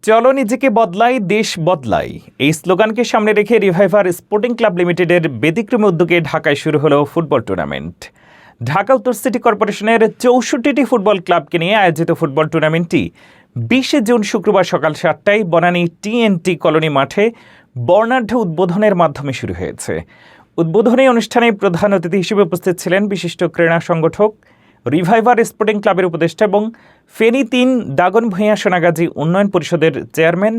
চলো নিজেকে বদলাই দেশ বদলাই এই স্লোগানকে সামনে রেখে রিভাইভার স্পোর্টিং ক্লাব লিমিটেডের ব্যতিক্রমী উদ্যোগে ঢাকায় শুরু হলো ফুটবল টুর্নামেন্ট। ঢাকা উত্তর সিটি কর্পোরেশনের 64টি ফুটবল ক্লাবকে নিয়ে আয়োজিত ফুটবল টুর্নামেন্টটি 20 জুন শুক্রবার সকাল 7টায় বনানী টিএনটি কলোনি মাঠে বর্ণাঢ্য উদ্বোধনের মাধ্যমে শুরু হয়েছে। উদ্বোধনী অনুষ্ঠানে প্রধান অতিথি হিসেবে উপস্থিত ছিলেন বিশিষ্ট ক্রীড়া সংগঠক, রিভাইভার স্পোর্টিং ক্লাবের উপদেষ্টা এবং ফেনী 3 দাগনভূঞা সোনাগাজী উন্নয়ন পরিষদের চেয়ারম্যান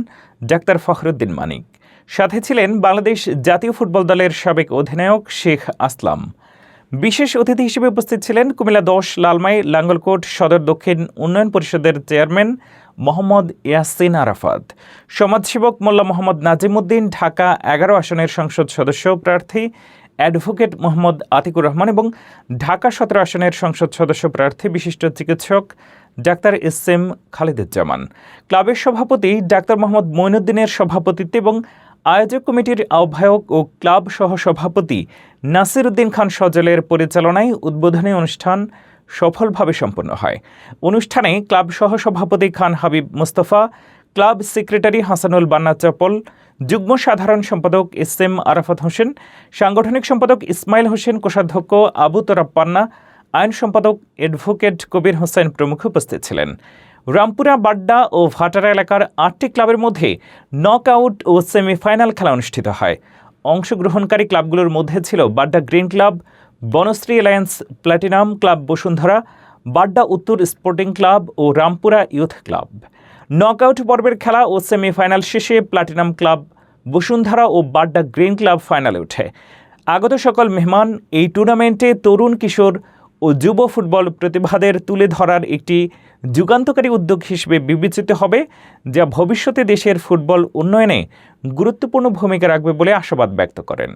ডাক্তার ফখরুদ্দিন মানিক। সাথে ছিলেন বাংলাদেশ জাতীয় ফুটবল দলের সাবেক অধিনায়ক শেখ আসলাম। বিশেষ অতিথি হিসেবে উপস্থিত ছিলেন কুমিল্লা 10 লালমাই লাঙ্গলকোট সদর দক্ষিণ উন্নয়ন পরিষদের চেয়ারম্যান মোহাম্মদ ইয়াসিন আরাফাত, সমাজসেবক মোল্লা মোহাম্মদ নাজিমউদ্দিন, ঢাকা 11 আসনের সংসদ সদস্য প্রার্থী অ্যাডভোকেট মোহাম্মদ আতিকুর রহমান এবং ঢাকা 17 আসনের সংসদ সদস্য প্রার্থী বিশিষ্ট চিকিৎসক ডাক্তার এস.এম. খালিদুজ্জামান। ক্লাবের সভাপতি ডাক্তার মোহাম্মদ মঈনুদ্দিনের সভাপতিত্বে এবং আয়োজক কমিটির আহ্বায়ক ও ক্লাব সহ-সভাপতি নাসির উদ্দিন খান সজলের পরিচালনায় উদ্বোধনী অনুষ্ঠান সফলভাবে সম্পন্ন হয়। অনুষ্ঠানে ক্লাব সহ-সভাপতি খান হাবিব মুস্তফা, ক্লাব সেক্রেটারি হাসানুল বান্না চপল, যুগ্ম সাধারণ সম্পাদক এস.এম. আরাফাত হোসেন, সাংগঠনিক সম্পাদক ইসমাইল হোসেন, কোষাধ্যক্ষ আবু তোরাব পান্না, আইন সম্পাদক অ্যাডভোকেট কবির হোসেন প্রমুখ উপস্থিত ছিলেন। রামপুরা, বাড্ডা ও ভাটারা এলাকার 8টি ক্লাবের মধ্যে নকআউট ও সেমিফাইনাল খেলা অনুষ্ঠিত হয়। অংশগ্রহণকারী ক্লাবগুলোর মধ্যে ছিল Badda green club, Banasree alliance platinum club Bashundhara, Badda উত্তর স্পোর্টিং ক্লাব ও রামপুরা ইউথ ক্লাব। নকআউট পর্বের খেলা ও সেমিফাইনাল শেষে প্ল্যাটিনাম ক্লাব বসুন্ধরা ও বাড্ডা গ্রিন ক্লাব ফাইনালে ওঠে। আগত সকল মেহমান এই টুর্নামেন্টে তরুণ, কিশোর ও যুব ফুটবল প্রতিভাদের তুলে ধরার একটি যুগান্তকারী উদ্যোগ হিসেবে বিবেচিত হবে, যা ভবিষ্যতে দেশের ফুটবল উন্নয়নে গুরুত্বপূর্ণ ভূমিকা রাখবে বলে আশাবাদ ব্যক্ত করেন।